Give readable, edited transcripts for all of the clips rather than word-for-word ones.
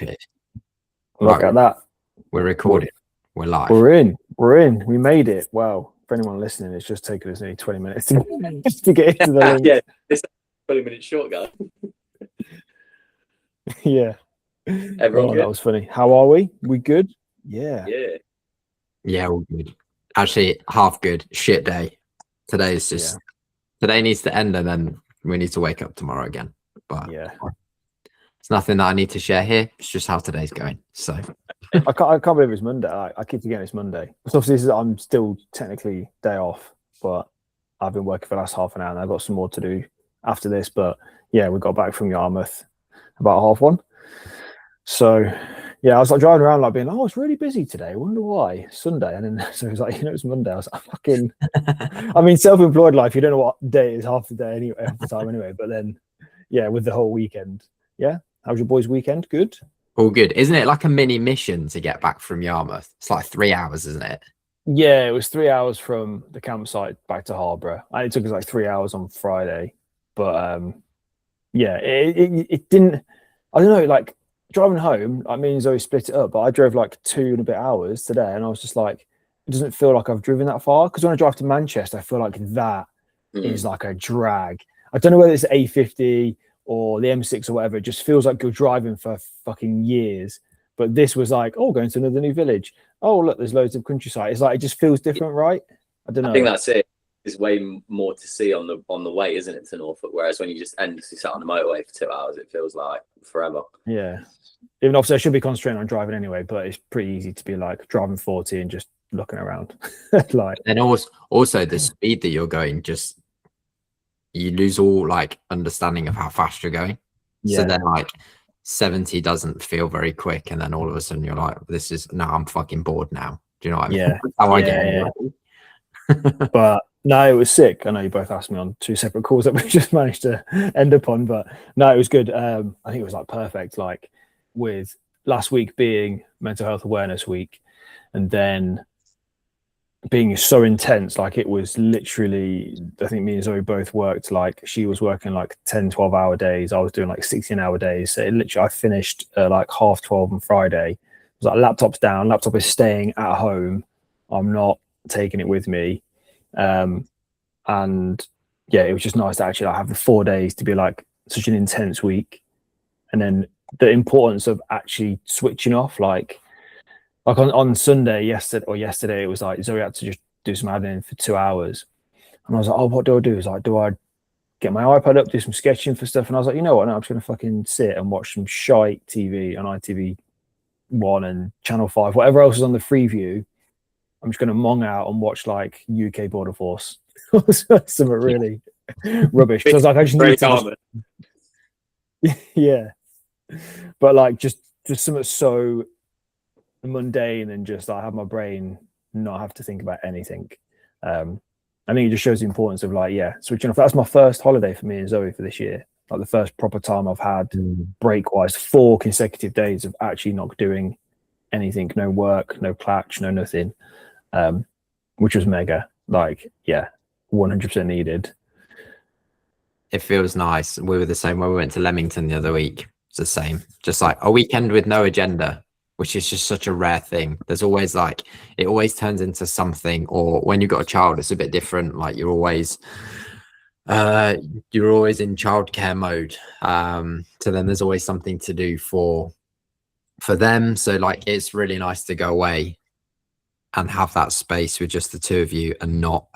stupid. Look at that. We're recording. We're live. We're in. We made it. Wow. For anyone listening, it's just taken us nearly 20 minutes to get into the link. Yeah, it's 20 minutes short, guys. Yeah. Everyone good? That was funny. How are we? We good? Yeah. Yeah, all good. Actually, half good. Shit day. Today is just today needs to end and then we need to wake up tomorrow again. But it's nothing that I need to share here. It's just how today's going. So I can't believe it's Monday. I keep forgetting it's Monday. So obviously I'm still technically day off, but I've been working for the last half an hour and I've got some more to do after this. But yeah, we got back from Yarmouth about 1:30. So yeah, I was like driving around like being, oh, it's really busy today. I wonder why. Sunday. And then so it was like, it's Monday. I was like, fucking I mean, self-employed life, you don't know what day it is half the day anyway, half the time anyway. But then yeah, with the whole weekend. Yeah. How was your boys' weekend? Good? All good. Isn't it like a mini mission to get back from Yarmouth? It's like 3 hours, isn't it? Yeah, it was 3 hours from the campsite back to Harborough. And it took us like 3 hours on Friday. But yeah, it didn't, I don't know, like driving home, I mean, Zoe split it up, but I drove like 2 and a bit hours today. And I was just like, it doesn't feel like I've driven that far. Because when I drive to Manchester, I feel like that is like a drag. I don't know whether it's A50 or the M6 or whatever. It just feels like you're driving for fucking years. But this was like, oh, going to another new village. Oh, look, there's loads of countryside. It's like, it just feels different, right? I don't know. I think that's it. There's way more to see on the way, isn't it, to Norfolk? Whereas when you just endlessly sat on the motorway for 2 hours, it feels like forever. Yeah. Even obviously I should be concentrating on driving anyway, but it's pretty easy to be like driving 40 and just looking around. Like, and also the speed that you're going, just you lose all like understanding of how fast you're going. So then like 70 doesn't feel very quick, and then all of a sudden you're like, I'm fucking bored now. Do you know what I mean? Yeah. How I get it. But no, it was sick. I know you both asked me on 2 separate calls that we just managed to end up on, but no, it was good. I think it was like perfect, like with last week being mental health awareness week and then being so intense, like it was literally, I think me and Zoe both worked, like she was working like 10-12 hour days, I was doing like 16-hour days. So it literally, I finished like 12:30 on Friday. It was like laptop's down, laptop is staying at home, I'm not taking it with me. And yeah, it was just nice to actually like have the 4 days to be like such an intense week. And then the importance of actually switching off, like on Sunday, yesterday, it was like Zoe had to just do some admin for 2 hours. And I was like, oh, what do I do? It's like, do I get my iPad up, do some sketching for stuff? And I was like, you know what? No, I'm just going to fucking sit and watch some shite TV on ITV1 and Channel 5, whatever else is on the Freeview. I'm just going to mong out and watch like UK Border Force. Something really rubbish. So I was like, I just need to yeah. But like just something so mundane and just like have my brain not have to think about anything. I think it just shows the importance of like, switching off. That's my first holiday for me and Zoe for this year. Like the first proper time I've had break-wise, 4 consecutive days of actually not doing anything, no work, no clutch, no nothing, which was mega. Like, 100% needed. It feels nice. We were the same when we went to Leamington the other week. It's the same. Just like a weekend with no agenda, which is just such a rare thing. There's always like, it always turns into something, or when you've got a child, it's a bit different. Like you're always in childcare mode. So then there's always something to do for them. So like, it's really nice to go away and have that space with just the two of you and not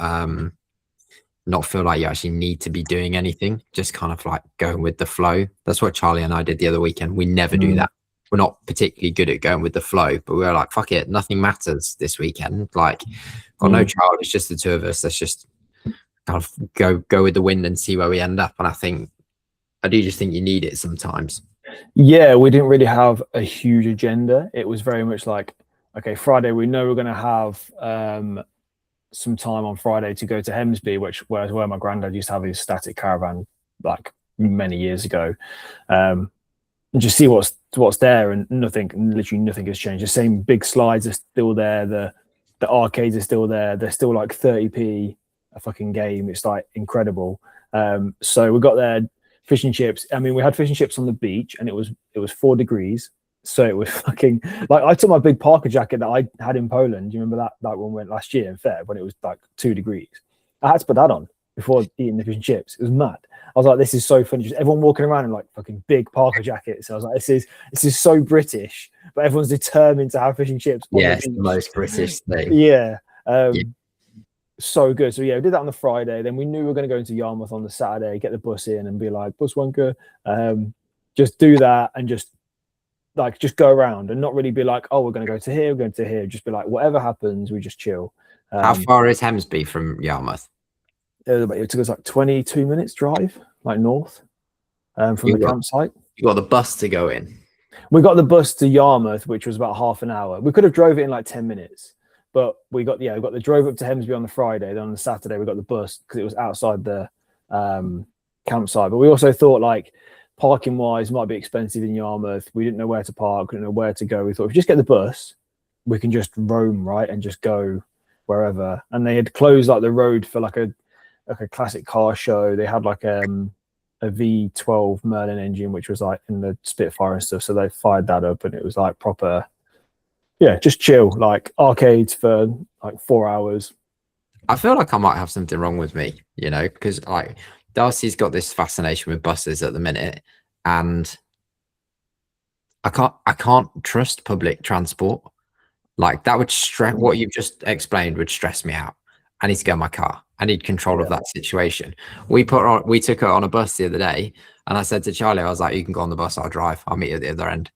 feel like you actually need to be doing anything, just kind of like going with the flow. That's what Charlie and I did the other weekend. We never do that. We're not particularly good at going with the flow, but we were like, fuck it, nothing matters this weekend. Like, got no child, it's just the two of us. Let's just kind of go with the wind and see where we end up. And I do just think you need it sometimes. Yeah, we didn't really have a huge agenda. It was very much like, okay, Friday, we know we're going to have some time on Friday to go to Hemsby, whereas where my granddad used to have his static caravan like many years ago, and just see what's there. And literally nothing has changed. The same big slides are still there. The arcades are still there. They're still like 30p a fucking game. It's like incredible. So we got there, fish and chips. I mean, we had fish and chips on the beach, and it was 4 degrees. So it was fucking like I took my big Parker jacket that I had in Poland. Do you remember that one went last year in Feb when it was like 2 degrees? I had to put that on before eating the fish and chips. It was mad. I was like, this is so funny. Just everyone walking around in like fucking big Parker jackets. I was like, this is so British, but everyone's determined to have fish and chips. Yeah, it's the most British thing. Yeah. So good. So yeah, we did that on the Friday. Then we knew we were going to go into Yarmouth on the Saturday, get the bus in and be like, bus wanker, just do that and just go around and not really be like, oh, we're going to go to here, we're going to here. Just be like, whatever happens, we just chill. How far is Hemsby from Yarmouth? It took us like 22 minutes drive, like north from the campsite. You got the bus to go in. We got the bus to Yarmouth, which was about half an hour. We could have drove it in like 10 minutes. But we got the drive up to Hemsby on the Friday. Then on the Saturday, we got the bus because it was outside the campsite. But we also thought like parking wise might be expensive in Yarmouth. We didn't know where to park, didn't know where to go. We thought if we just get the bus, we can just roam, right, and just go wherever. And they had closed like the road for like a classic car show. They had like a V12 Merlin engine, which was like in the Spitfire and stuff. So they fired that up, and it was like proper. Yeah, just chill, like arcades for like 4 hours. I feel like I might have something wrong with me, you know, because like Darcy's got this fascination with buses at the minute, and I can't trust public transport. Like that would stress what you've just explained would stress me out. I need to go in my car. I need control of that situation. We took her on a bus the other day, and I said to Charlie, I was like, you can go on the bus, I'll drive. I'll meet you at the other end.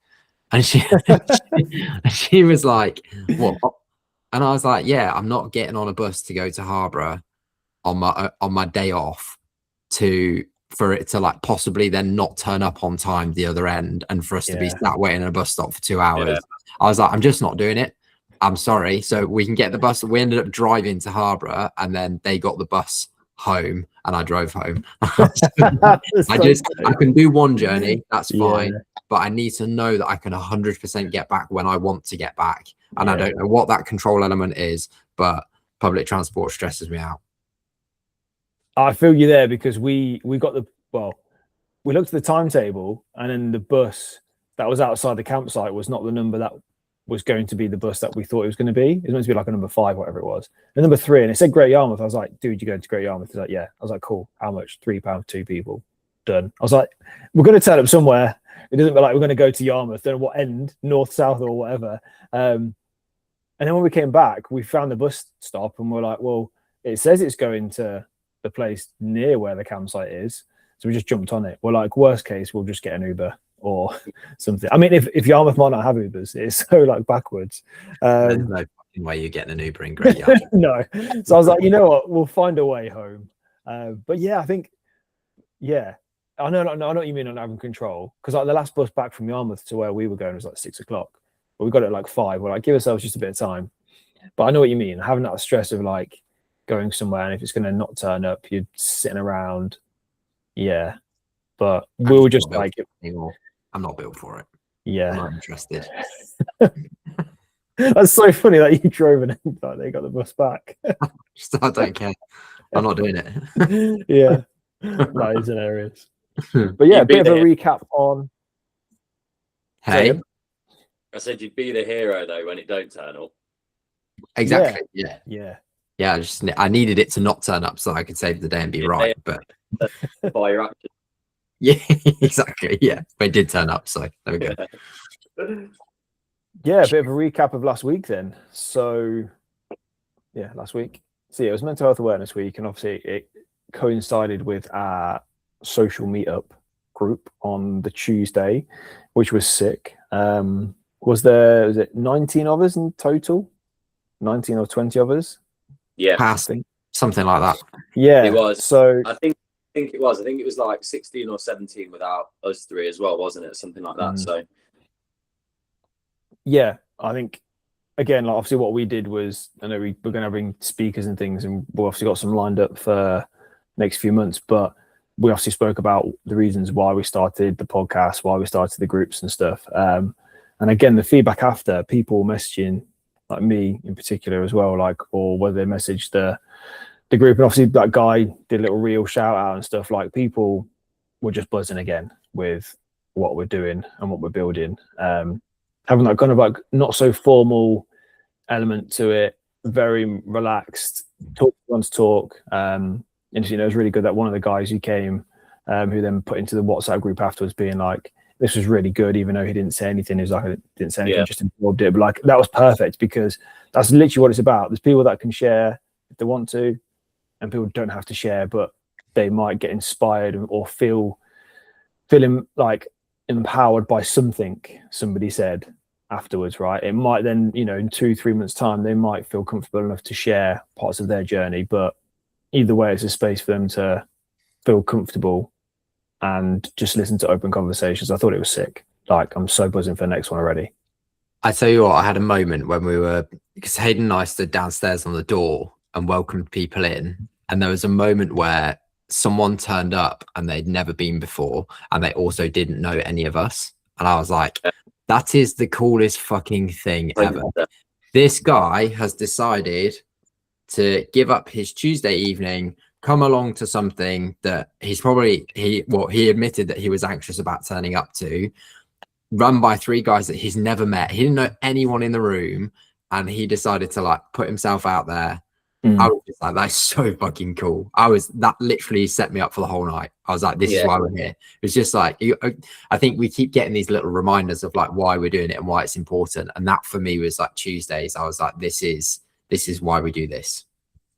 And she was like, what? And I was like, yeah, I'm not getting on a bus to go to Harborough on my day off for it to like possibly then not turn up on time the other end and for us to be sat waiting at a bus stop for 2 hours. Yeah. I was like, I'm just not doing it. I'm sorry. So we can get the bus. We ended up driving to Harborough, and then they got the bus home and I drove home. I can do one journey. That's fine. Yeah. But I need to know that I can 100% get back when I want to get back. And I don't know what that control element is, but public transport stresses me out. I feel you there because we looked at the timetable, and then the bus that was outside the campsite was not the number that was going to be the bus that we thought it was going to be. It was meant to be like a number 5, whatever it was. And number 3, and it said Great Yarmouth. I was like, dude, you going to Great Yarmouth? He's like, yeah. I was like, cool. How much? £3, 2 people. Done. I was like, we're going to turn up somewhere. It doesn't be like we're going to go to Yarmouth. Don't know what end, north, south, or whatever. And then when we came back, we found the bus stop, and we're like, well, it says it's going to the place near where the campsite is. So we just jumped on it. We're like, worst case, we'll just get an Uber or something. I mean, if Yarmouth might not have Ubers, it's so like backwards. There's no fucking way you're getting an Uber in Great Yarmouth. No. So I was like, you know what? We'll find a way home. But yeah, I think, I know what you mean on having control, because like the last bus back from Yarmouth to where we were going was like 6 o'clock, but we got it at like 5. We're like, give ourselves just a bit of time. But I know what you mean, having that stress of like going somewhere, and if it's going to not turn up, you're sitting around. Yeah, but we were just like, I'm not built for it. Yeah, I'm not interested. That's so funny that you drove and like, they got the bus back. I don't care. I'm not doing it. Yeah, that is hilarious. But yeah, a bit of a recap on. Hey, I said you'd be the hero though when it don't turn up. Exactly. Yeah. Yeah. I needed it to not turn up so I could save the day and be right. But by your action. Yeah, exactly. Yeah, but it did turn up. So there we go. Yeah, a bit of a recap of last week then. So yeah, last week. So yeah, it was Mental Health Awareness Week, and obviously it coincided with our social meetup group on the Tuesday, which was sick. Was it 19 of us in total? 19 or 20 of us? Yeah, something like that. Yeah, it was. So I think it was. I think it was like 16 or 17 without us 3 as well, wasn't it? Something like that. So yeah, I think again, like obviously what we did was, I know we're going to bring speakers and things, and we've obviously got some lined up for next few months, but we obviously spoke about the reasons why we started the podcast, why we started the groups and stuff. And again, the feedback after, people messaging, like me in particular as well, like, or whether they messaged the group, and obviously that guy did a little real shout out and stuff, like people were just buzzing again with what we're doing and what we're building. having that kind of like not so formal element to it, very relaxed, talk one's talk. And you know, it was really good that one of the guys who came, who then put into the WhatsApp group afterwards, being like, this was really good, even though he didn't say anything. He was like, I didn't say anything, just absorbed it. But like, that was perfect, because that's literally what it's about. There's people that can share if they want to, and people don't have to share, but they might get inspired or feeling like empowered by something somebody said afterwards, right? It might then, you know, in 2-3 months time, they might feel comfortable enough to share parts of their journey, but either way, it's a space for them to feel comfortable and just listen to open conversations. I thought it was sick. Like, I'm so buzzing for the next one already. I tell you what, I had a moment when because Hayden and I stood downstairs on the door and welcomed people in, and there was a moment where someone turned up and they'd never been before, and they also didn't know any of us, and I was like, that is the coolest fucking thing ever. This guy has decided to give up his Tuesday evening, come along to something that he admitted that he was anxious about turning up to, run by 3 guys that he's never met. He didn't know anyone in the room, and he decided to like put himself out there. I was just like, that's so fucking cool. That literally set me up for the whole night. I was like, this is why we're here. It was just like, I think we keep getting these little reminders of like why we're doing it and why it's important. And that for me was like Tuesdays. I was like, this is why we do this.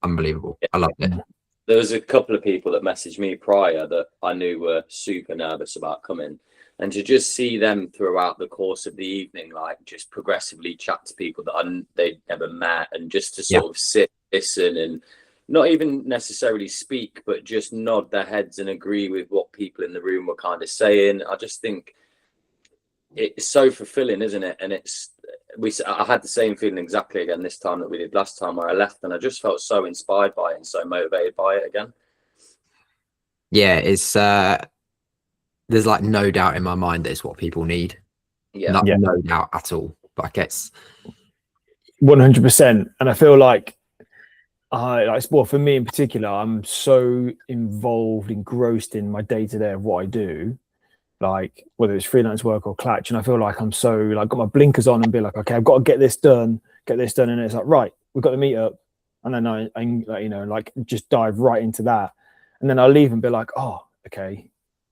Unbelievable. I loved it. There was a couple of people that messaged me prior that I knew were super nervous about coming, and to just see them throughout the course of the evening, like just progressively chat to people that they'd never met, and just to sort of sit, listen, and not even necessarily speak, but just nod their heads and agree with what people in the room were kind of saying. I just think it's so fulfilling, isn't it? And I had the same feeling exactly again this time that we did last time, where I left, and I just felt so inspired by it and so motivated by it again. Yeah, it's there's like no doubt in my mind that it's what people need. No doubt at all. But I guess 100%. And I feel like for me in particular, I'm so involved, engrossed in my day-to-day of what I do, like whether it's freelance work or Clutch, and I feel like I'm so like got my blinkers on and be like, okay, I've got to get this done, and it's like, right, we've got the meet up, and then I you know, like just dive right into that, and then I'll leave and be like, oh, okay,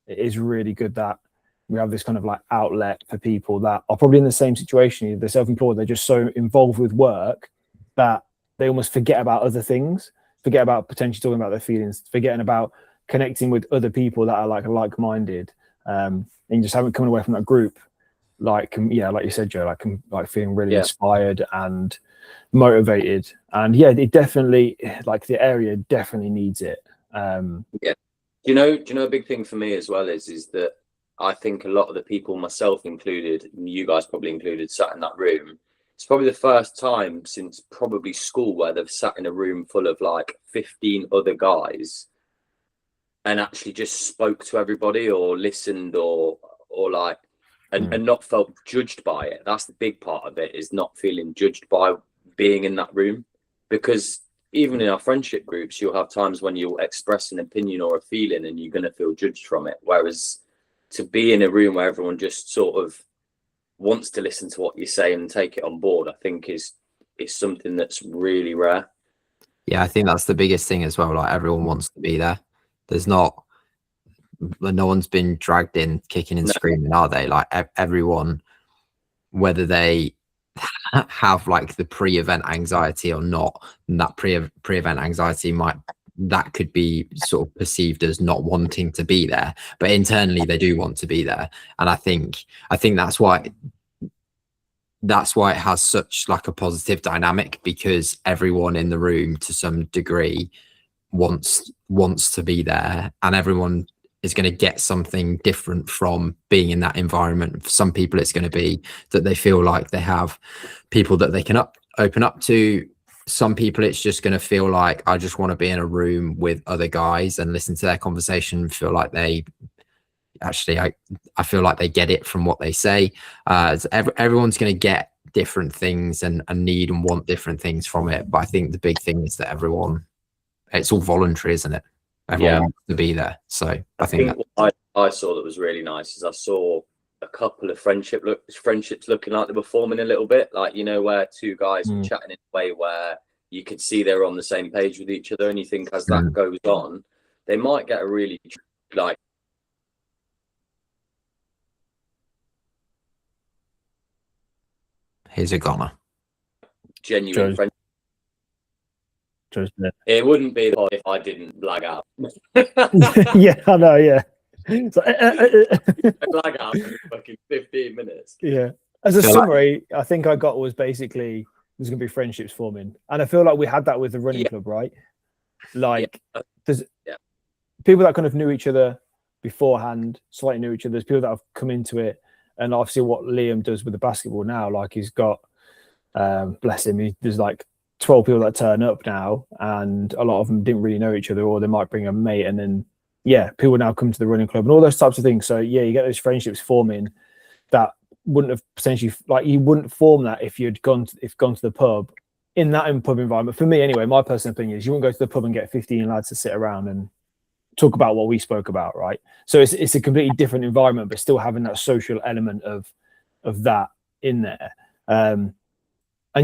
it is really good that we have this kind of like outlet for people that are probably in the same situation. They're self-employed, they're just so involved with work that they almost forget about other things, forget about potentially talking about their feelings, forgetting about connecting with other people that are like-minded. And just haven't come away from that group, like you said, Joe, like feeling really inspired and motivated. And it definitely, like the area definitely needs it. Do you know a big thing for me as well is that I think a lot of the people, myself included, you guys probably included, sat in that room. It's probably the first time since probably school where they've sat in a room full of like 15 other guys and actually just spoke to everybody or listened or like and not felt judged by it. That's the big part of it, is not feeling judged by being in that room. Because even in our friendship groups, you'll have times when you'll express an opinion or a feeling and you're going to feel judged from it. Whereas to be in a room where everyone just sort of wants to listen to what you say and take it on board, I think is something that's really rare. Yeah, I think that's the biggest thing as well. Like everyone wants to be there. No one's been dragged in kicking and screaming, are they? Like everyone, whether they have like the pre-event anxiety or not, and that pre-event anxiety that could be sort of perceived as not wanting to be there, but internally they do want to be there. And I think that's why it has such like a positive dynamic, because everyone in the room to some degree wants to be there, and everyone is going to get something different from being in that environment. For some people it's going to be that they feel like they have people that they can open up to. Some people it's just going to feel like, I just want to be in a room with other guys and listen to their conversation, feel like they actually I feel like they get it from what they say. Everyone's going to get different things and need and want different things from it, but I think the big thing is that it's all voluntary, isn't it? Everyone wants to be there. So I think what I saw that was really nice is I saw a couple of friendships looking like they were forming a little bit, like, you know, where two guys were chatting in a way where you could see they were on the same page with each other, and you think as that goes on, they might get a really like Here's a goner. genuine friendship. It wouldn't be if I didn't lag out. Yeah, I know. Yeah, it's like, I lag out in fucking 15 minutes. Yeah. As a summary, I think I got was basically there's going to be friendships forming, and I feel like we had that with the running club, right? Like, there's people that kind of knew each other beforehand, slightly knew each other. There's people that have come into it, and obviously what Liam does with the basketball now, like he's got, bless him, there's like 12 people that turn up now, and a lot of them didn't really know each other, or they might bring a mate, and then people now come to the running club and all those types of things. So you get those friendships forming that wouldn't have potentially, like, you wouldn't form that if you'd gone to the pub in that pub environment. For me anyway, my personal opinion is you wouldn't go to the pub and get 15 lads to sit around and talk about what we spoke about, right? So it's a completely different environment, but still having that social element of that in there. And I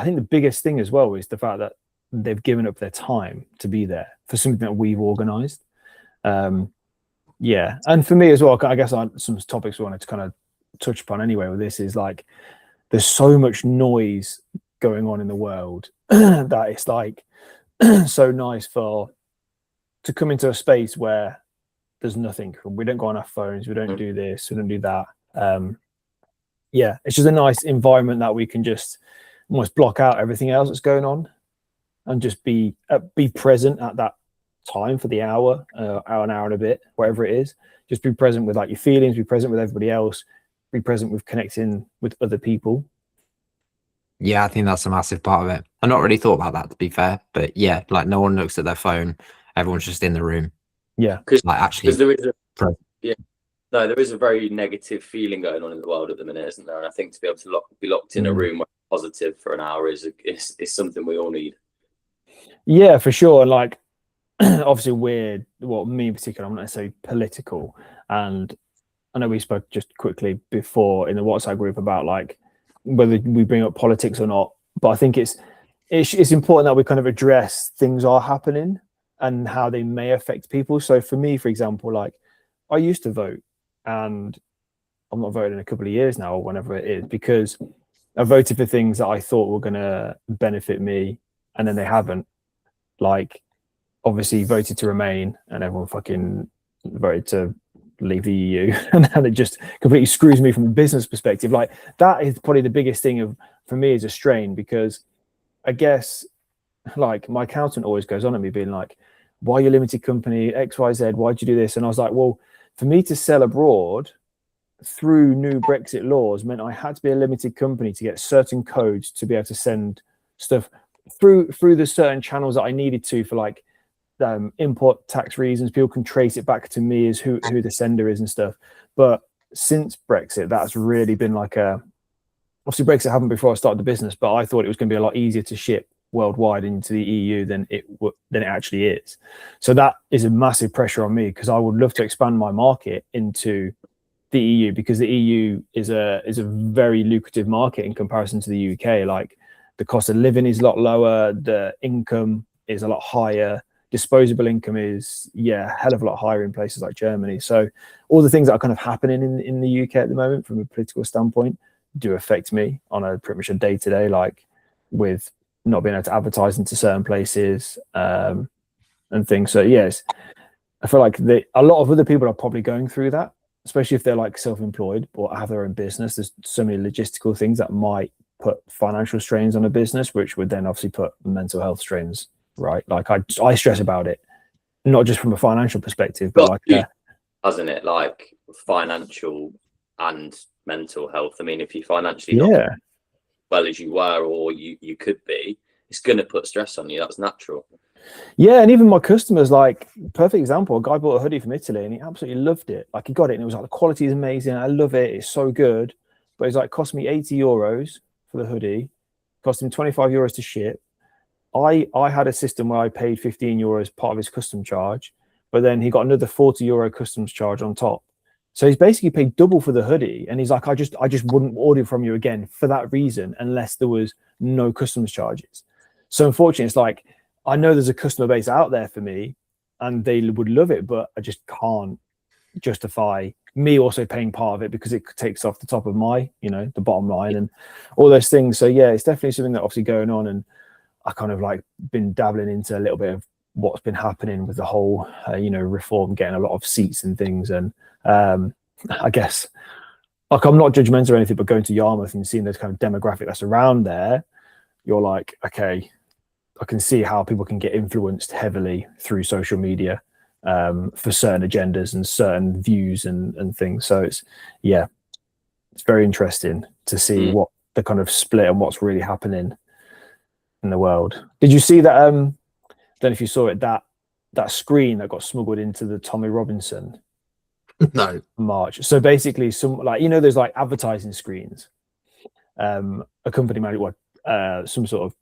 think the biggest thing as well is the fact that they've given up their time to be there for something that we've organized. And for me as well, I guess some topics we wanted to kind of touch upon anyway with this is like there's so much noise going on in the world that it's like so nice to come into a space where there's nothing. We don't go on our phones, we don't do this, we don't do that. It's just a nice environment that we can just almost block out everything else that's going on and just be present at that time for the hour and a bit, whatever it is. Just be present with like your feelings, be present with everybody else, be present with connecting with other people. Yeah, I think that's a massive part of it. I not really thought about that, to be fair, but like no one looks at their phone, everyone's just in the room. Because like actually there is a very negative feeling going on in the world at the minute, isn't there? And I think to be able to be locked in a room where positive for an hour is something we all need. Yeah, for sure. And like obviously me in particular, I'm not necessarily political, and I know we spoke just quickly before in the WhatsApp group about like whether we bring up politics or not, but I think it's important that we kind of address things are happening and how they may affect people. So for me, for example, like I used to vote, and I'm not voting in a couple of years now or whenever it is, because I voted for things that I thought were going to benefit me, and then they haven't. Like obviously voted to remain, and everyone fucking voted to leave the EU, and then it just completely screws me from a business perspective. Like that is probably the biggest thing for me as a strain, because I guess like my accountant always goes on at me being like, why are you a limited company, XYZ, why'd you do this? And I was like, well, for me to sell abroad through new Brexit laws meant I had to be a limited company to get certain codes to be able to send stuff through the certain channels that I needed to for like import tax reasons. People can trace it back to me as who the sender is and stuff. But since Brexit, that's really been like obviously Brexit happened before I started the business, but I thought it was going to be a lot easier to ship worldwide into the EU than it actually is. So that is a massive pressure on me, because I would love to expand my market into the EU, because the EU is a very lucrative market in comparison to the UK. Like the cost of living is a lot lower, the income is a lot higher, disposable income is a hell of a lot higher in places like Germany. So all the things that are kind of happening in the UK at the moment from a political standpoint do affect me on a pretty much a day-to-day, like with not being able to advertise into certain places and things. So yes, I feel like a lot of other people are probably going through that, especially if they're like self-employed or have their own business. There's so many logistical things that might put financial strains on a business, which would then obviously put mental health strains, right? Like I stress about it, not just from a financial perspective, but like hasn't it, like financial and mental health? I mean, if you financially not well as you were or you could be, it's going to put stress on you. That's natural. Yeah, and even my customers, like perfect example, a guy bought a hoodie from Italy and he absolutely loved it. Like he got it and it was like the quality is amazing, I love it, it's so good, but it's like cost me €80 for the hoodie, cost him €25 to ship. I had a system where I paid €15 part of his custom charge, but then he got another €40 customs charge on top. So he's basically paid double for the hoodie, and he's like, I just wouldn't order from you again for that reason unless there was no customs charges. So unfortunately, it's like, I know there's a customer base out there for me and they would love it, but I just can't justify me also paying part of it because it takes off the top of my, the bottom line and all those things. So yeah, it's definitely something that obviously going on, and I kind of like been dabbling into a little bit of what's been happening with the whole, reform, getting a lot of seats and things. And I guess, like, I'm not judgmental or anything, but going to Yarmouth and seeing this kind of demographic that's around there, you're like, okay, I can see how people can get influenced heavily through social media for certain agendas and certain views and things. So it's very interesting to see what the kind of split and what's really happening in the world. Did you see that? I don't know if you saw it, that screen that got smuggled into the Tommy Robinson No. march. So basically, some there's like advertising screens. A company managed some sort of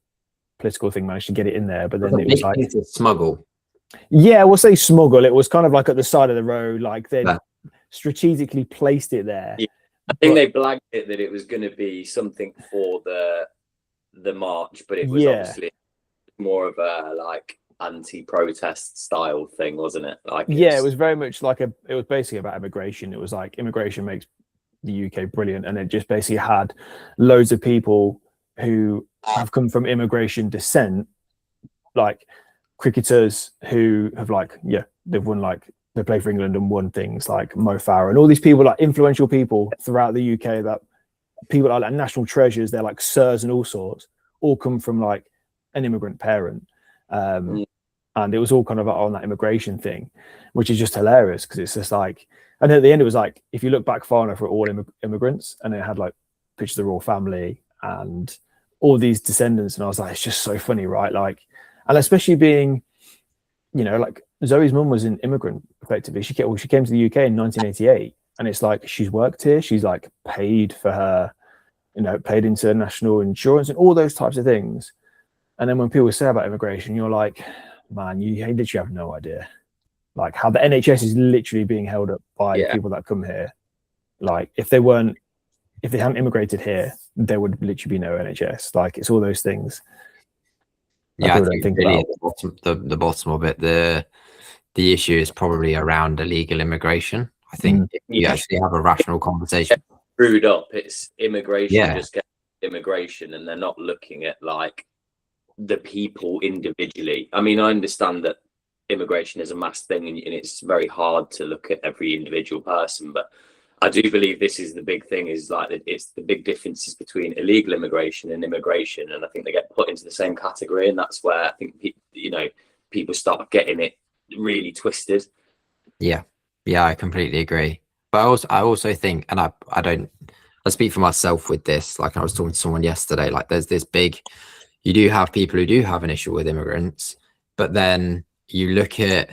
political thing managed to get it in there, but then it was like smuggle. Yeah, we'll say smuggle. It was kind of like at the side of the road, like they strategically placed it there. Yeah. I think they blagged it that it was going to be something for the march, but it was obviously more of a like anti-protest style thing, wasn't it? Like, it was very much like it was basically about immigration. It was like immigration makes the UK brilliant, and it just basically had loads of people who have come from immigration descent, like cricketers who have they've won, like they play for England and won things, like Mo Farah and all these people, like influential people throughout the UK, that people are like national treasures. They're like sirs and all sorts, all come from like an immigrant parent. And it was all kind of on that immigration thing, which is just hilarious because it's just like, and at the end it was like, if you look back far enough, we're all immigrants, and it had like pictures of the royal family and all these descendants, and I was like, it's just so funny, right? Like, and especially being, like Zoe's mum was an immigrant effectively. She came to the UK in 1988, and it's like she's worked here, she's like paid for her, paid into national insurance and all those types of things. And then when people say about immigration, you're like, man, you literally have no idea, like how the NHS is literally being held up by people that come here. Like if they hadn't immigrated here, there would literally be no NHS. Like it's all those things. Yeah, I think really at the bottom of it, the issue is probably around illegal immigration. I think if you actually have a rational conversation, screwed up. It's immigration, just get immigration, and they're not looking at like the people individually. I mean, I understand that immigration is a mass thing, and it's very hard to look at every individual person, but I do believe this is the big thing, is like it's the big differences between illegal immigration and immigration, and I think they get put into the same category, and that's where I think people start getting it really twisted. Yeah, I completely agree. But I also think, and I speak for myself with this. Like I was talking to someone yesterday. Like there's this big. You do have people who do have an issue with immigrants, but then you look at,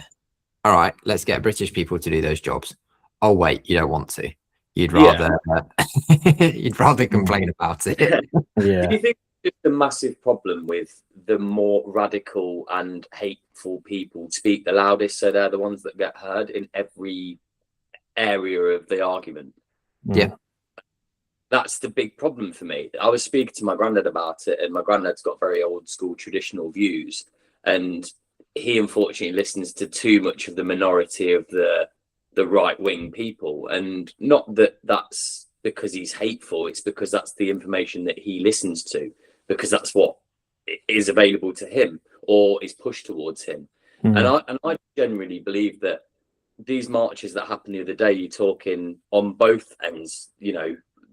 all right, let's get British people to do those jobs. Oh wait, you don't want to. You'd rather complain about it. Do you think it's a massive problem with the more radical and hateful people speak the loudest, so they're the ones that get heard in every area of the argument? Yeah. That's the big problem for me. I was speaking to my granddad about it, and my granddad's got very old school traditional views, and he unfortunately listens to too much of the minority of the right wing people. And not that that's because he's hateful, it's because that's the information that he listens to, because that's what is available to him or is pushed towards him. And I generally believe that these marches that happened the other day, you're talking on both ends,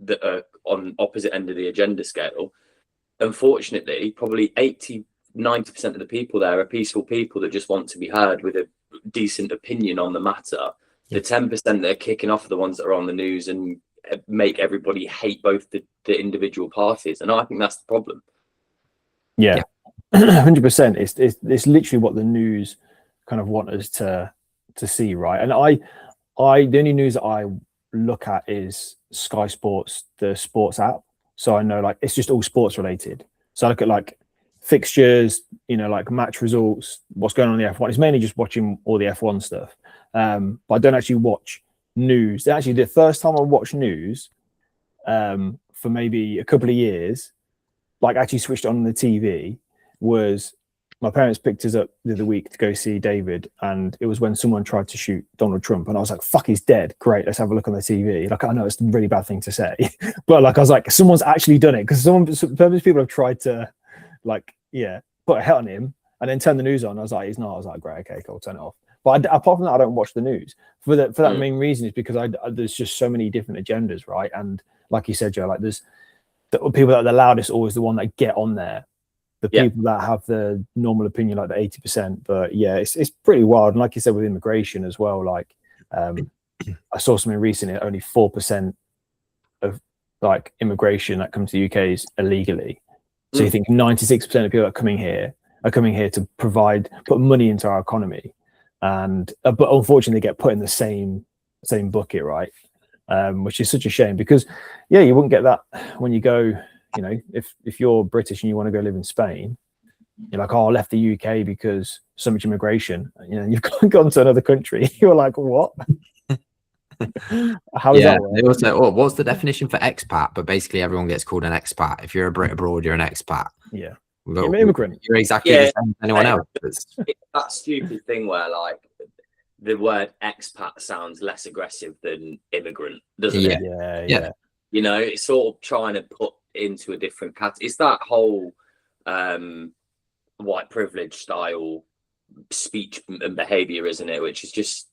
that are on opposite end of the agenda scale. Unfortunately, probably 80-90% of the people there are peaceful people that just want to be heard with a decent opinion on the matter. The 10% that are kicking off are the ones that are on the news and make everybody hate both the individual parties, and I think that's the problem. 100%. It's literally what the news kind of want us to see, right? And I the only news that I look at is Sky Sports, the sports app. So I know like it's just all sports related. So I look at like fixtures, like match results, what's going on in the F1. It's mainly just watching all the F1 stuff. But I don't actually watch news. Actually, the first time I watched news for maybe a couple of years, like actually switched on the TV, was my parents picked us up the other week to go see David, and it was when someone tried to shoot Donald Trump, and I was like, fuck, he's dead. Great, let's have a look on the TV. Like, I know it's a really bad thing to say, but like, I was like, someone's actually done it, because people have tried to, like, put a hit on him and then turn the news on. I was like, he's not. I was like, great, okay, cool, turn it off. But apart from that, I don't watch the news for that main reason, is because there's just so many different agendas, right? And like you said, Joe, like there's the people that are the loudest, always the one that get on there. The people that have the normal opinion, like the 80%. But yeah, it's pretty wild. And like you said, with immigration as well, like I saw something recently, only 4% of like immigration that comes to the UK is illegally. So you think 96% of people that are coming here to put money into our economy, and but unfortunately get put in the same bucket, right? Which is such a shame, because you wouldn't get that when you go. You know, if you're British and you want to go live in Spain, you're like, oh, I left the UK because so much immigration. You know, you've gone to another country. You're like, what? How is that work? They also, what's the definition for expat? But basically, everyone gets called an expat. If you're a Brit abroad, you're an expat. Yeah, Well, you're an immigrant. You're exactly the same as anyone else. It's that stupid thing where like the word expat sounds less aggressive than immigrant, doesn't it? Yeah. You know, it's sort of trying to put into a different category. It's that whole white privilege style speech and behavior, isn't it? Which is just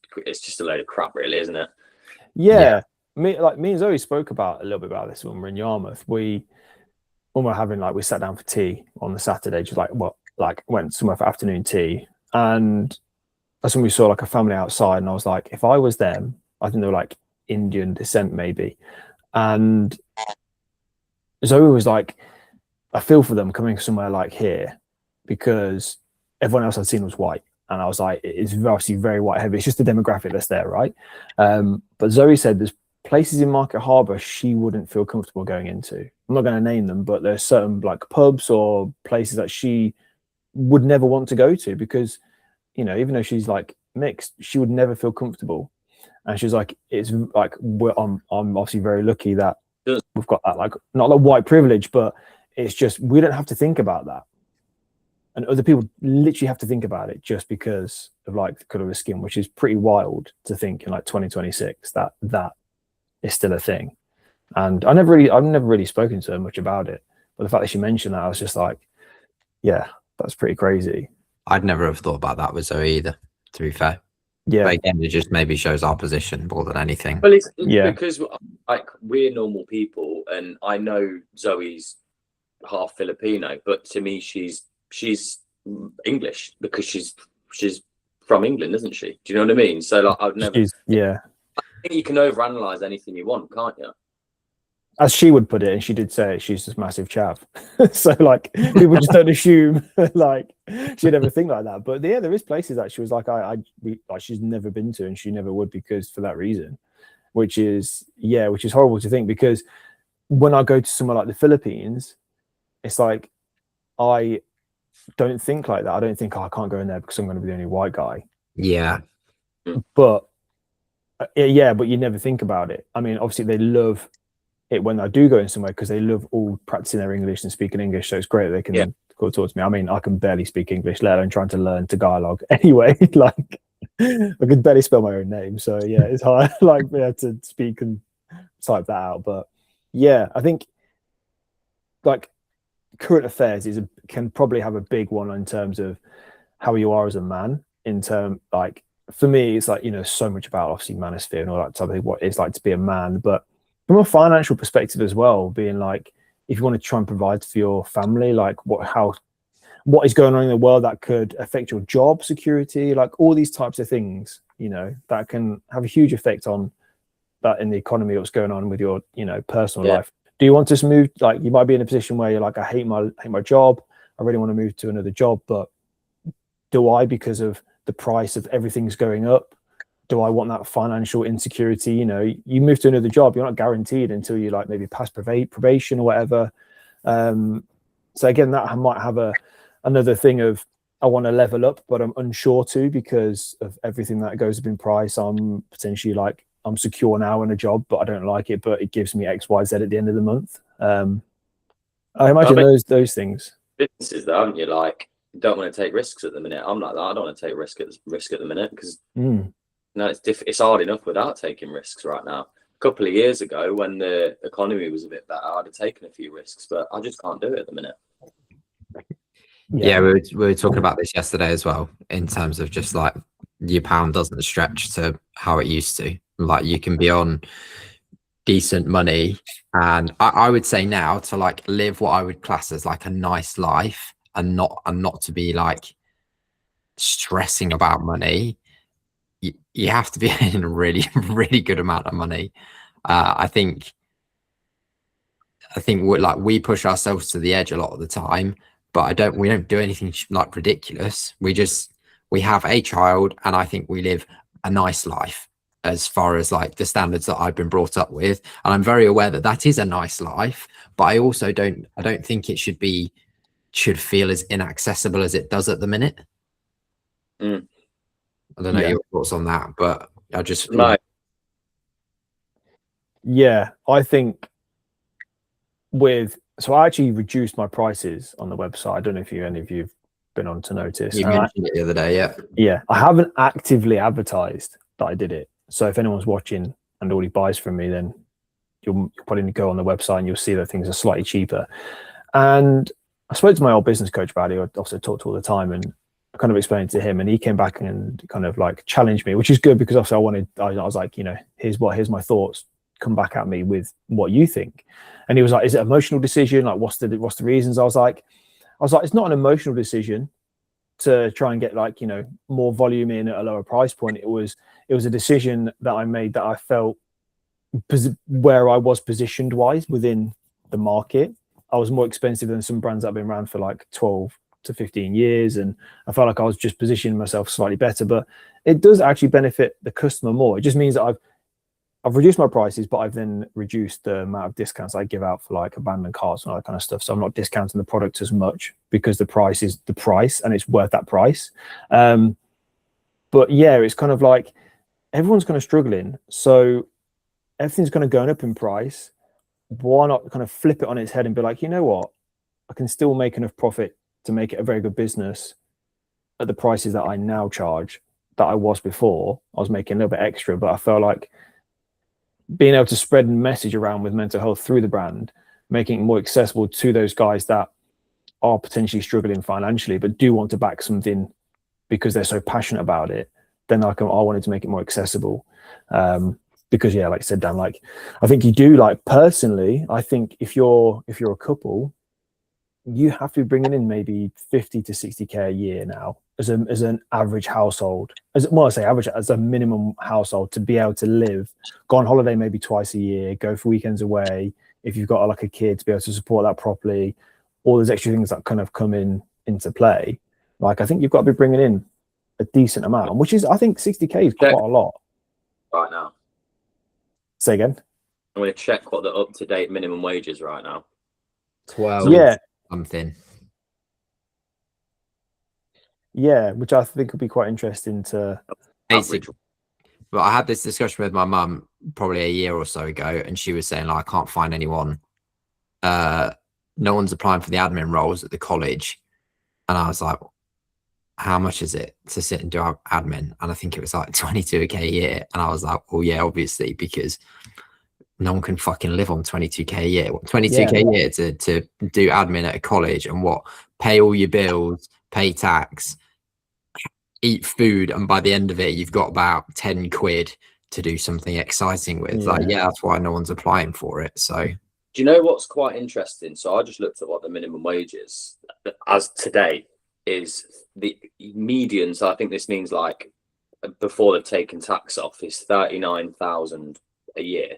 a load of crap, really, isn't it? Yeah. Me and Zoe spoke a little bit about this when we were in Yarmouth. When we're having, like, we sat down for tea on the Saturday, just went somewhere for afternoon tea, and that's when we saw like a family outside, and I was like, if I was them, I think they were like Indian descent maybe, and Zoe was like, I feel for them coming somewhere like here, because everyone else I'd seen was white. And I was like, it's obviously very white heavy. It's just the demographic that's there, right? But Zoe said there's places in Market Harborough she wouldn't feel comfortable going into. I'm not going to name them, but there's certain like pubs or places that she would never want to go to, because, you know, even though she's like mixed, she would never feel comfortable. And she's like, it's like, I'm obviously very lucky that we've got that, like, not like white privilege, but it's just, we don't have to think about that. And other people literally have to think about it just because of like the color of skin, which is pretty wild to think in like 2026 that is still a thing. And I've never really spoken to her much about it, but the fact that she mentioned that, I was just like, yeah, that's pretty crazy. I'd never have thought about that with Zoe either, to be fair. Yeah. But again, it just maybe shows our position more than anything. Well, it's because like we're normal people, and I know Zoe's half Filipino, but to me she's English because she's from England, isn't she? Do you know what I mean? So like, I'd never. I think you can overanalyze anything you want, can't you? As she would put it, and she did say she's this massive chav. So like people just don't assume like she'd ever think like that. But yeah, there is places that she was like, she's never been to, and she never would, because for that reason, which is horrible to think, because when I go to somewhere like the Philippines, it's like, I don't think like that. I don't think, I can't go in there because I'm going to be the only white guy. Yeah. But but you never think about it. I mean, obviously they love it when I do go in somewhere, because they love all practicing their English and speaking English. So it's great they can go talk to me. I mean, I can barely speak English, let alone trying to learn Tagalog anyway. Like, I can barely spell my own name. So yeah, it's hard like to speak and type that out. But yeah, I think like current affairs can probably have a big one in terms of how you are as a man. In terms, like, for me, it's like, you know, so much about obviously manosphere and all that type of thing, what it's like to be a man, but from a financial perspective as well, being like, if you want to try and provide for your family, like what is going on in the world that could affect your job security, like all these types of things, you know, that can have a huge effect on that in the economy, what's going on with your, you know, personal life. Do you want to move? Like, you might be in a position where you're like, I hate my job, I really want to move to another job, but do I, because of the price of everything's going up, do I want that financial insecurity? You know, you move to another job, you're not guaranteed until you like maybe pass probation or whatever. So again, that might have another thing of, I want to level up, but I'm unsure to, because of everything that goes up in price. I'm potentially like I'm secure now in a job, but I don't like it, but it gives me X, Y, Z at the end of the month. I imagine those things. Businesses, though, haven't you? Like, you don't want to take risks at the minute. I'm like that. I don't want to take risk at the minute because it's hard enough without taking risks right now. A couple of years ago, when the economy was a bit better, I'd have taken a few risks, but I just can't do it at the minute. Yeah, we were talking about this yesterday as well, in terms of just like your pound doesn't stretch to how it used to. Like, you can be on decent money, and I would say now, to like live what I would class as like a nice life, and not to be like stressing about money, you have to be in a really really good amount of money. I think we push ourselves to the edge a lot of the time, but we don't do anything like ridiculous. We have a child, and I think we live a nice life as far as like the standards that I've been brought up with. And I'm very aware that is a nice life, but I also don't think it should feel as inaccessible as it does at the minute. I don't know your thoughts on that, but I just I think so I actually reduced my prices on the website. I don't know if any of you've been on to notice. You mentioned it the other day. I haven't actively advertised that I did it. So if anyone's watching and already buys from me, then you'll probably go on the website and you'll see that things are slightly cheaper. And I spoke to my old business coach about it. I also talked all the time, and I kind of explained to him, and he came back and kind of like challenged me, which is good, because also I was like, here's my thoughts. Come back at me with what you think. And he was like, is it an emotional decision? Like, what's the reasons? I was like, it's not an emotional decision to try and get more volume in at a lower price point. It was a decision that I made that I felt where I was positioned wise within the market. I was more expensive than some brands that have been around for like 12 to 15 years. And I felt like I was just positioning myself slightly better, but it does actually benefit the customer more. It just means that I've reduced my prices, but I've then reduced the amount of discounts I give out for like abandoned carts and all that kind of stuff. So I'm not discounting the product as much, because the price is the price and it's worth that price. But yeah, it's kind of like everyone's kind of struggling. So everything's kind of going up in price. Why not kind of flip it on its head and be like, you know what? I can still make enough profit to make it a very good business at the prices that I now charge that I was before. I was making a little bit extra, but I felt like being able to spread a message around with mental health through the brand, making it more accessible to those guys that are potentially struggling financially but do want to back something because they're so passionate about it, then I wanted to make it more accessible. Because like I said, Dan, like I think you do, like personally, I think if you're a couple, you have to be bringing in maybe 50 to 60k a year now as an average household, as a minimum household, to be able to live, go on holiday maybe twice a year, go for weekends away. If you've got like a kid, to be able to support that properly, all those extra things that kind of come into play. Like, I think you've got to be bringing in a decent amount, which is, I think 60k is quite a lot. Right now. Say again? I'm going to check what the up-to-date minimum wage is right now. 12 something. Yeah, which I think would be quite interesting to. Basically, but I had this discussion with my mum probably a year or so ago, and she was saying, like, I can't find anyone. No one's applying for the admin roles at the college. And I was like, how much is it to sit and do admin? And I think it was like 22k a year. And I was like, well, yeah, obviously, because no one can fucking live on 22k a year. 22k a year to do admin at a college, and pay all your bills, pay tax, eat food, and by the end of it, you've got about 10 quid to do something exciting with. That's why no one's applying for it. So, do you know what's quite interesting? So I just looked at what the minimum wage is as today. Is the median, so I think this means like before they've taken tax off, is 39,000 a year,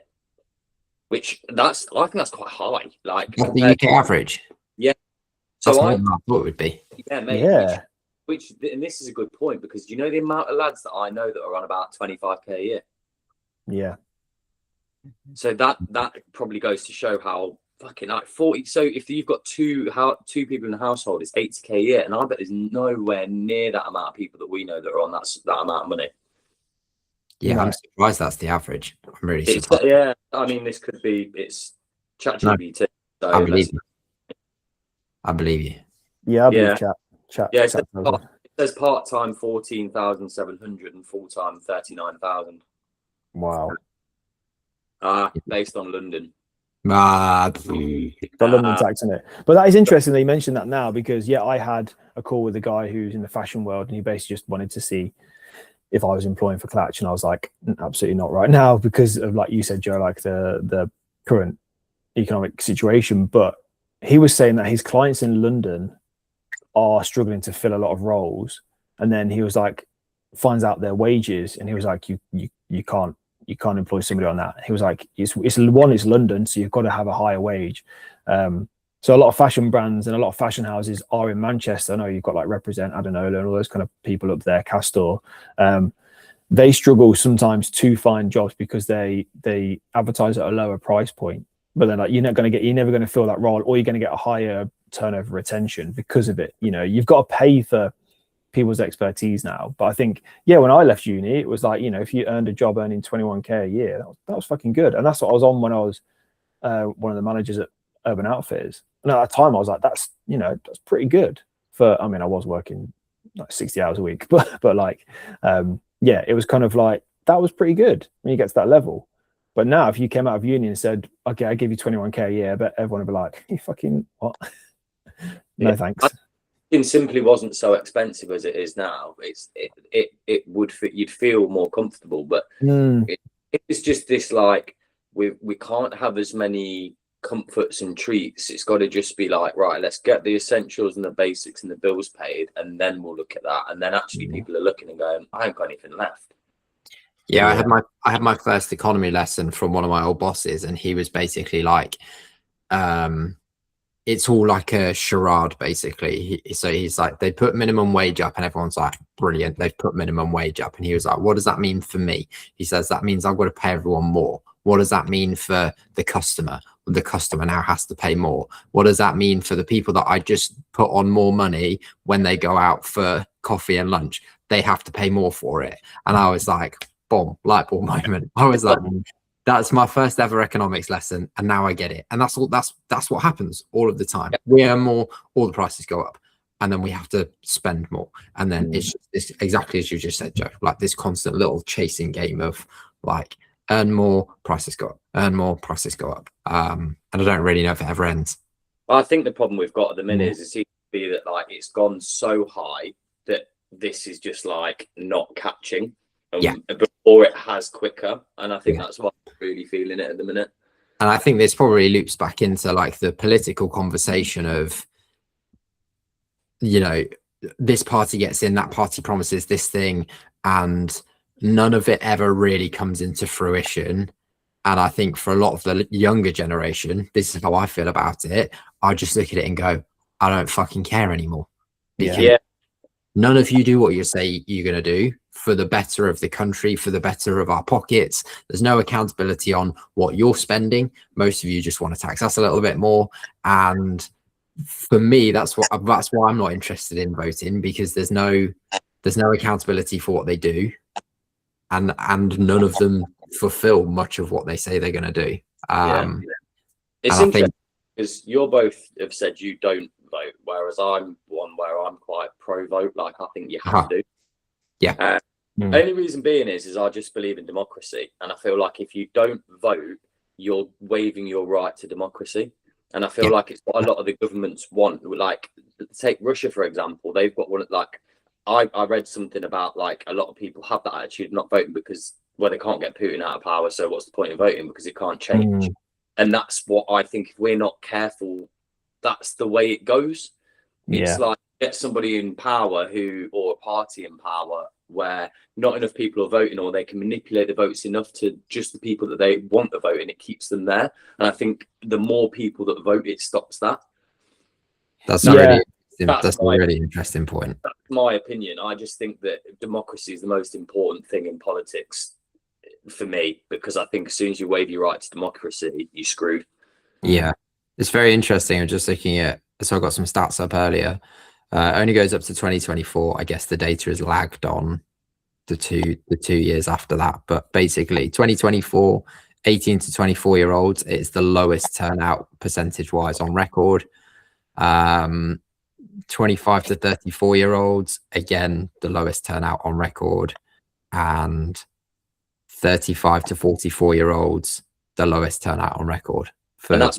which I think that's quite high. Like the UK average. Yeah. So that's more than I thought it would be. Yeah, mate. Yeah. Which and this is a good point, because do you know the amount of lads that I know that are on about 25k a year? Yeah. So that probably goes to show how fucking like 40. So if you've got two people in the household, it's 80k a year, and I bet there's nowhere near that amount of people that we know that are on that amount of money. Yeah, No. I'm surprised that's the average. I'm really It's, surprised. yeah, I mean, this could be, it's ChatGPT. So I believe let's- you. I believe you. Yeah, I believe Yeah. chat. Yeah, Chat it says part-time 14,700 and full-time 39,000. wow. Based on London. Got London tax in it. But that is interesting that you mentioned that now, because I had a call with a guy who's in the fashion world, and he basically just wanted to see if I was employing for Clutch, and I was like, absolutely not right now, because of, like you said, Joe, like the current economic situation. But he was saying that his clients in London are struggling to fill a lot of roles, and then he was like, finds out their wages, and he was like, you can't employ somebody on that. He was like, it's London, so you've got to have a higher wage. So a lot of fashion brands and a lot of fashion houses are in Manchester. I know you've got like Represent, Adenola, and all those kind of people up there, Castor. They struggle sometimes to find jobs because they advertise at a lower price point. But then, like, you're never going to fill that role, or you're going to get a higher turnover retention because of it. You've got to pay for people's expertise now. But I think, when I left uni, it was like, if you earned a job earning 21k a year, that was fucking good. And that's what I was on when I was one of the managers at Urban Outfitters. And at that time I was like, that's pretty good for, I mean, I was working like 60 hours a week, but like, it was kind of like, that was pretty good when you get to that level. But now if you came out of uni and said, okay, I give you 21k a year, but everyone would be like, you fucking what? No, thanks. It simply wasn't so expensive as it is now. It would fit, you'd feel more comfortable, but it's just this, like, we can't have as many comforts and treats. It's got to just be like, right, let's get the essentials and the basics and the bills paid, and then we'll look at that. And then actually people are looking and going, I ain't got anything left. Yeah, I had my first economy lesson from one of my old bosses, and he was basically like, it's all like a charade, basically. So he's like, they put minimum wage up, and everyone's like, brilliant, they've put minimum wage up. And he was like, what does that mean for me? He says, that means I've got to pay everyone more. What does that mean for the customer? The customer now has to pay more. What does that mean for the people that I just put on more money when they go out for coffee and lunch? They have to pay more for it. And I was like, boom, light bulb moment. I was like, that's my first ever economics lesson, and now I get it. And that's what happens all of the time. We earn more, all the prices go up, and then we have to spend more. And then it's exactly as you just said, Joe, like this constant little chasing game of like, earn more, prices go up, earn more, prices go up. And I don't really know if it ever ends. I think the problem we've got at the minute is it seems to be that, like, it's gone so high that this is just like not catching. Before it has quicker, and I think that's what I'm really feeling it at the minute. And I think this probably loops back into like the political conversation of, this party gets in, that party promises this thing, and none of it ever really comes into fruition. And I think for a lot of the younger generation, this is how I feel about it. I just look at it and go, I don't fucking care anymore. Because none of you do what you say you're going to do for the better of the country, for the better of our pockets. There's no accountability on what you're spending. Most of you just want to tax us a little bit more. And for me, that's why I'm not interested in voting, because there's no accountability for what they do. And none of them fulfill much of what they say they're going to do. It's interesting because you both have said you don't vote, whereas I'm one where I'm quite pro-vote. Like, I think you have to. Yeah. Only reason being is I just believe in democracy, and I feel like if you don't vote, you're waiving your right to democracy. And I feel like it's what a lot of the governments want. Like, take Russia for example. They've got one, like, I read something about, like, a lot of people have that attitude of not voting because, well, they can't get Putin out of power, so what's the point of voting, because it can't change. And that's what I think, if we're not careful, that's the way it goes. It's like, get somebody in power or a party in power where not enough people are voting, or they can manipulate the votes enough to just the people that they want to vote, and it keeps them there. And I think the more people that vote, it stops that. That's a really interesting point. That's my opinion. I just think that democracy is the most important thing in politics for me, because I think as soon as you waive your right to democracy, you're screwed. Yeah, it's very interesting. I'm just looking at, so I got some stats up earlier. Only goes up to 2024. I guess the data is lagged on the 2 years after that. But basically 2024, 18 to 24-year-olds, it's the lowest turnout percentage-wise on record. 25 to 34-year-olds, again, the lowest turnout on record. And 35 to 44-year-olds, the lowest turnout on record. And that's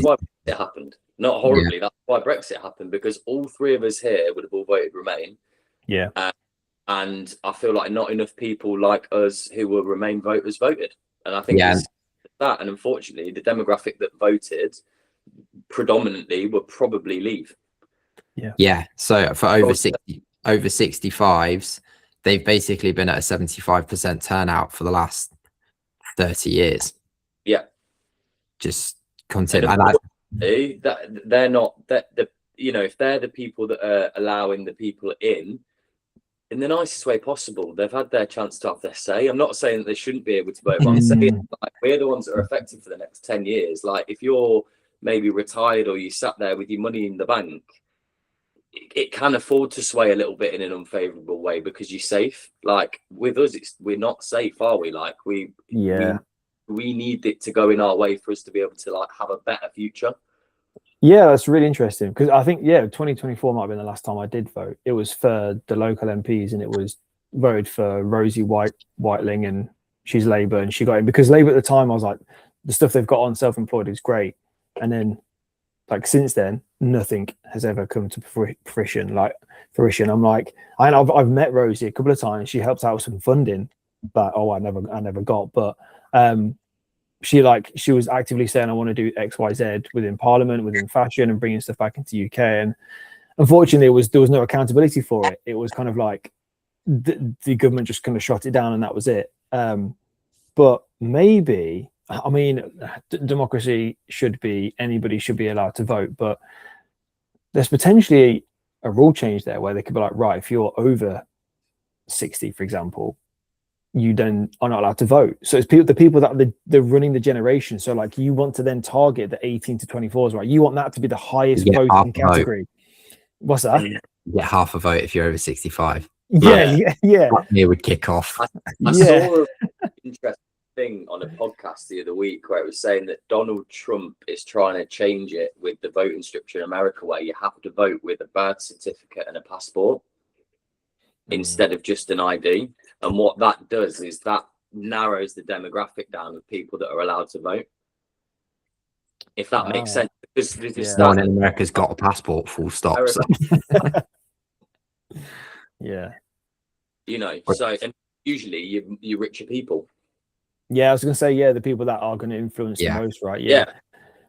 why it happened. Not horribly. That's why Brexit happened, because all three of us here would have all voted Remain. Yeah. And I feel like not enough people like us who were Remain voters voted. And I think it's that. And unfortunately, the demographic that voted predominantly would probably leave. Yeah. Yeah. So for over 65s, they've basically been at a 75% turnout for the last 30 years. Yeah. Just consider that they're not that the if they're the people that are allowing the people in the nicest way possible, they've had their chance to have their say. I'm not saying that they shouldn't be able to vote, but I'm saying like, we're the ones that are affected for the next 10 years. Like if you're maybe retired or you sat there with your money in the bank, it can afford to sway a little bit in an unfavorable way because you're safe. Like with us, we're not safe, are we? Like we need it to go in our way for us to be able to like have a better future. Yeah, that's really interesting because I think 2024 might have been the last time I did vote. It was for the local MPs and it was voted for Rosie Whiteling, and she's Labour and she got in because Labour at the time I was like, the stuff they've got on self-employed is great, and then like since then nothing has ever come to fruition. I'm like, I've met Rosie a couple of times. She helps out with some funding that I never got, but she was actively saying I want to do XYZ within Parliament, within fashion, and bringing stuff back into UK. And unfortunately, there was no accountability for it. It was kind of like the government just kind of shot it down, and that was it. But maybe, I mean, democracy anybody should be allowed to vote, but there's potentially a rule change there where they could be like, right, if you're over 60, for example, you then are not allowed to vote. So it's the people that they're running the generation. So like you want to then target the 18 to 24s, right? You want that to be the highest voting category. What's that? You get half a vote if you're over 65. Yeah. It would kick off. I saw an interesting thing on a podcast the other week where it was saying that Donald Trump is trying to change it with the voting structure in America, where you have to vote with a birth certificate and a passport instead of just an ID. And what that does is that narrows the demographic down of people that are allowed to vote. If that makes sense. Because no one in America's got a passport, full stop. So. Yeah. So and usually you richer people. Yeah, I was gonna say, the people that are gonna influence the most, right? Yeah.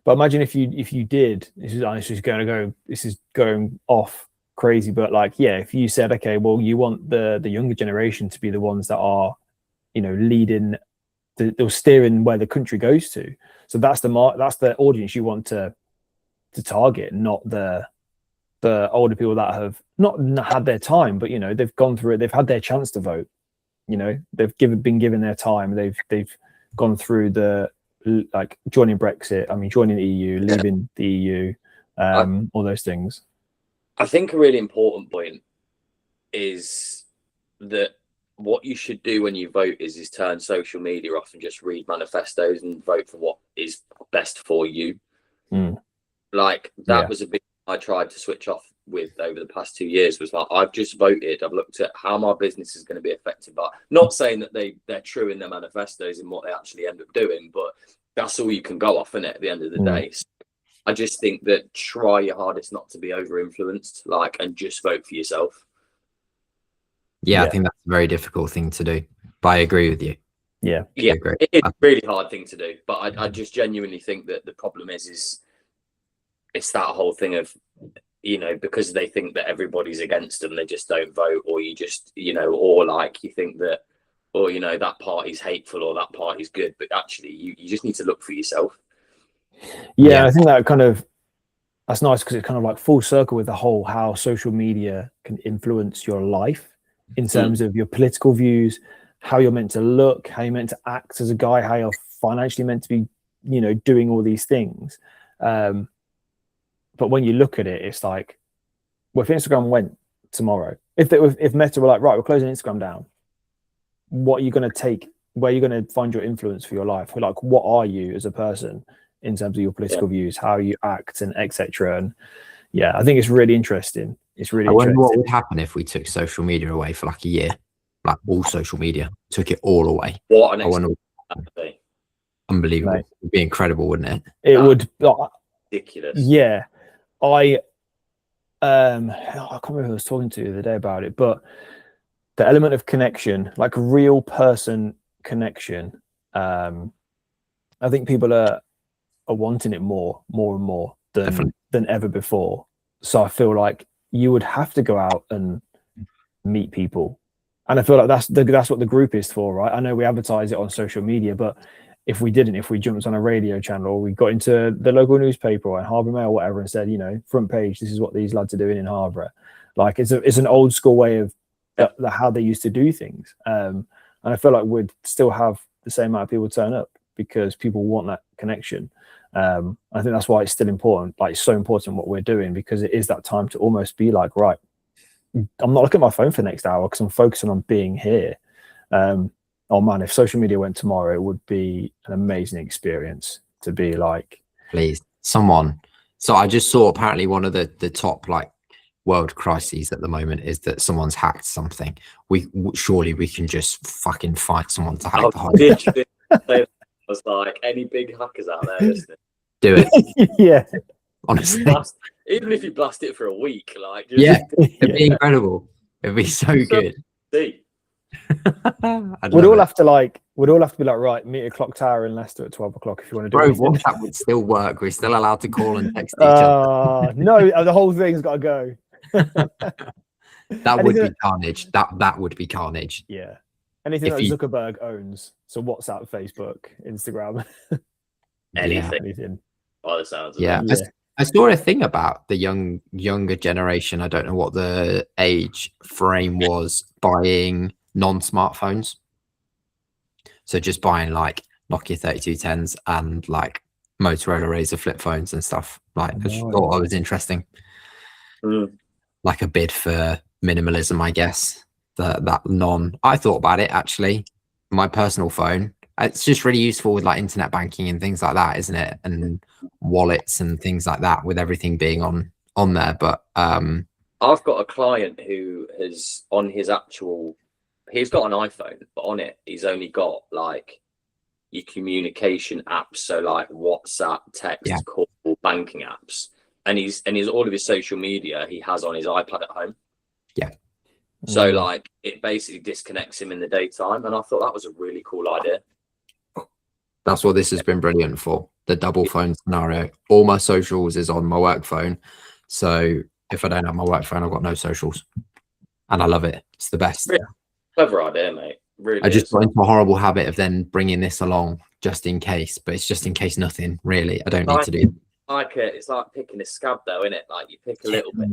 But imagine if you did, this is going off crazy, but like if you said, okay, well, you want the younger generation to be the ones that are leading, they're steering where the country goes to, so that's the audience you want to target, not the older people that have not had their time, but they've gone through it, they've had their chance to vote, they've been given their time, they've gone through the like joining Brexit, joining the EU, leaving the EU, all those things. I think a really important point is that what you should do when you vote is turn social media off and just read manifestos and vote for what is best for you. Like that was a big thing I tried to switch off with over the past 2 years, was like, I've just voted, I've looked at how my business is going to be affected by, not saying that they're true in their manifestos and what they actually end up doing, but that's all you can go off in it at the end of the day. So I just think that try your hardest not to be over influenced, and just vote for yourself. Yeah, I think that's a very difficult thing to do, but I agree with you. Yeah, it's a really hard thing to do, but I just genuinely think that the problem is it's that whole thing of, because they think that everybody's against them, they just don't vote, or you just, or like you think that, or, that party's hateful or that party's good, but actually you just need to look for yourself. Yeah, I think that's nice because it's kind of like full circle with the whole how social media can influence your life in terms of your political views, how you're meant to look, how you're meant to act as a guy, how you're financially meant to be, doing all these things. But when you look at it, it's like, well, if Instagram went tomorrow, if Meta were like, right, we're closing Instagram down, what you're going to take, where you're going to find your influence for your life. Like, what are you as a person in terms of your political views, how you act, and etc. And yeah, I think it's really interesting. It's really I wonder interesting. what would happen if we took social media away for like a year, like all social media, took it all away. What an I wonder. Unbelievable. Mate. It'd be incredible, wouldn't it? It would. Ridiculous. Yeah, I can't remember who I was talking to the other day about it, but the element of connection, like real person connection, I think people are wanting it more and more than ever before. So I feel like you would have to go out and meet people, and I feel like that's what the group is for, right? I know we advertise it on social media, but if we jumped on a radio channel, or we got into the local newspaper or Harborough Mail or whatever and said, front page, this is what these lads are doing in Harborough. Like it's an old school way of how they used to do things. And I feel like we'd still have the same amount of people turn up because people want that connection. I think that's why it's still important. Like it's so important what we're doing, because it is that time to almost be like, right, I'm not looking at my phone for the next hour because I'm focusing on being here. Oh man, if social media went tomorrow, it would be an amazing experience to be like, please, someone. So I just saw apparently one of the top like world crises at the moment is that someone's hacked something. Surely we can just fucking find someone to hack the whole thing. I was like, any big hackers out there listening? Do it. Yeah. Honestly. Even if you blast it for a week, like it'd be incredible. It'd be so good. See. We'd all have to be like, right, meet a clock tower in Leicester at 12 o'clock if you want to do it. WhatsApp would still work. We're still allowed to call and text each other. No, the whole thing's got to go. That would be carnage. That would be carnage. Yeah. Anything that Zuckerberg owns. So WhatsApp, Facebook, Instagram. Anything. By the sounds of it. I saw a thing about the younger generation. I don't know what the age frame was, buying non-smartphones. So just buying like Nokia 3210s and like Motorola Razr flip phones and stuff. Like I just thought it was interesting. Like a bid for minimalism, I guess. I thought about it actually. My personal phone, it's just really useful with like internet banking and things like that, isn't it? And wallets and things like that, with everything being on there. But I've got a client who has he's got an iPhone, but on it he's only got like your communication apps, so like WhatsApp, text, call, banking apps, and he's all of his social media he has on his iPad at home. So like it basically disconnects him in the daytime, and I thought that was a really cool idea. That's what this has been brilliant for, the double phone scenario. All my socials is on my work phone, so if I don't have my work phone, I've got no socials, and I love it. It's the best. Yeah. Clever idea, mate. Really, I just got into a horrible habit of then bringing this along just in case, but it's just in case nothing really. I don't need to do. It's like picking a scab, though, isn't it? Like you pick a little bit,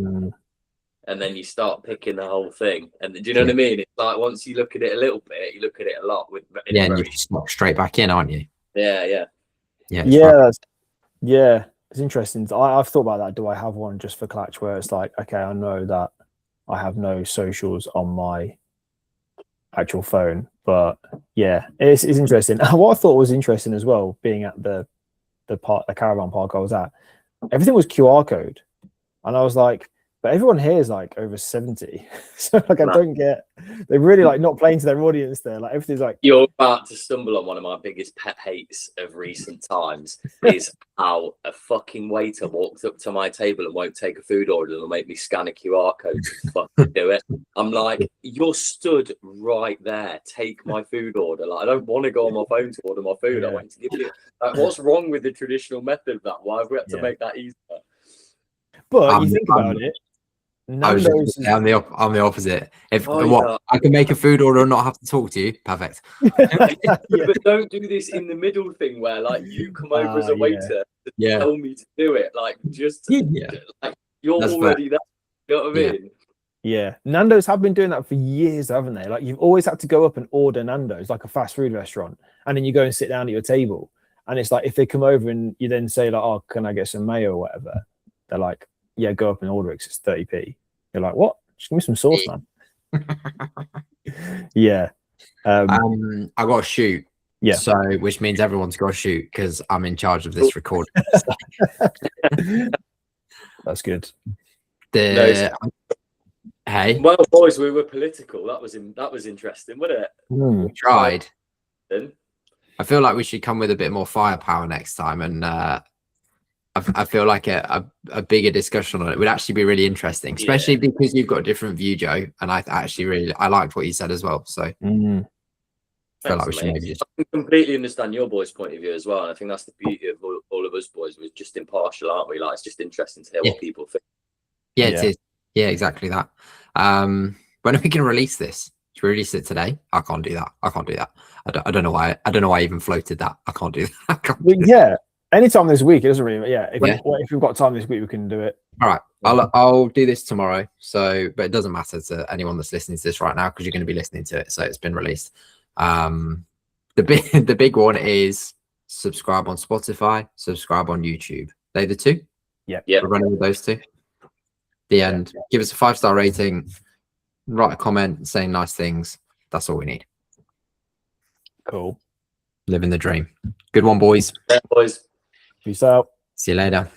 and then you start picking the whole thing. And do you know what I mean? It's like once you look at it a little bit, you look at it a lot. And you just slot straight back in, aren't you? Yeah. It's interesting. I've thought about that. Do I have one just for Clutch where it's like, okay, I know that I have no socials on my actual phone, but yeah, it's interesting. What I thought was interesting as well, being at the caravan park I was at, everything was QR code, and I was like, but everyone here is like over 70, so like I don't get, they're really like not playing to their audience there. Like everything's like, you're about to stumble on one of my biggest pet hates of recent times is how a fucking waiter walks up to my table and won't take a food order and will make me scan a QR code to fucking do it. I'm like, you're stood right there, take my food order. Like I don't want to go on my phone to order my food. I want to give you, like, what's wrong with the traditional method of that? Why have we had to make that easier? But you think about it, I'm the opposite. I can make a food order and not have to talk to you. Perfect. But don't do this in the middle thing where like you come over as a waiter to tell me to do it. Like just like you're already there. You know what I mean? Yeah. Nando's have been doing that for years, haven't they? Like you've always had to go up and order Nando's, like a fast food restaurant, and then you go and sit down at your table. And it's like if they come over and you then say like, oh, can I get some mayo or whatever? They're like, yeah, go up and order it 'cause it's 30p. You're like, what? Just give me some sauce, man. Yeah. I got to shoot. Yeah. So, which means everyone's got to shoot because I'm in charge of this recording. That's good. Hey, Well, boys, we were political. That was interesting, wasn't it? we tried. I feel like we should come with a bit more firepower next time, and I feel like a bigger discussion on it would actually be really interesting, especially because you've got a different view, Joe. And I liked what you said as well. So I feel like we should maybe just. I completely understand your boys' point of view as well. And I think that's the beauty of all of us boys. We're just impartial, aren't we? Like, it's just interesting to hear what people think. Yeah, it is. Yeah, exactly that. When are we going to release this? Should we release it today? I can't do that. I don't know why. I don't know why I even floated that. I can't do that. Anytime this week, it doesn't really. If we've got time this week, we can do it. All right, I'll do this tomorrow. So, but it doesn't matter to anyone that's listening to this right now because you're going to be listening to it. So it's been released. The big one is subscribe on Spotify, subscribe on YouTube. They the two. Yeah. We're running with those two. The end. Give us a 5-star rating. Write a comment saying nice things. That's all we need. Cool. Living the dream. Good one, boys. Yeah, boys. Peace out. See you later.